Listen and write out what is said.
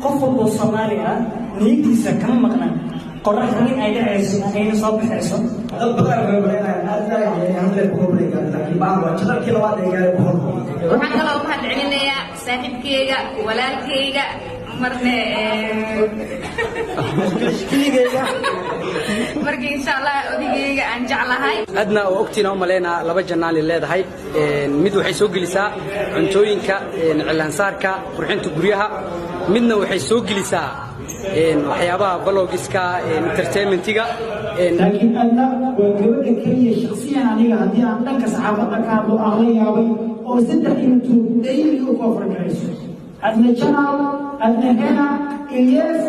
قفل الصومالية نيجي سكان مقنع قرحني أيضا أين صوب حسن waxaan kaloo mahad celinayaa saaxiibkeyga walaalkeyga marne markii insha Allah odigeyga aan jeclahay adna oo ogtiina u maleena laba janaal leedahay mid waxay soo gelisaa cuntooyinka cilaansaarka qurxinta guryaha midna waxay soo gelisaa waxyaabaha vlogiska entertainmentiga laakiin adna waa gabadha kaliya shakhsiyan aniga haddii aan dhanka saxaafadda ka hadlo aan la yaabay oo saddex YouTube daily u koofargarayso adna channel adna hena ilyas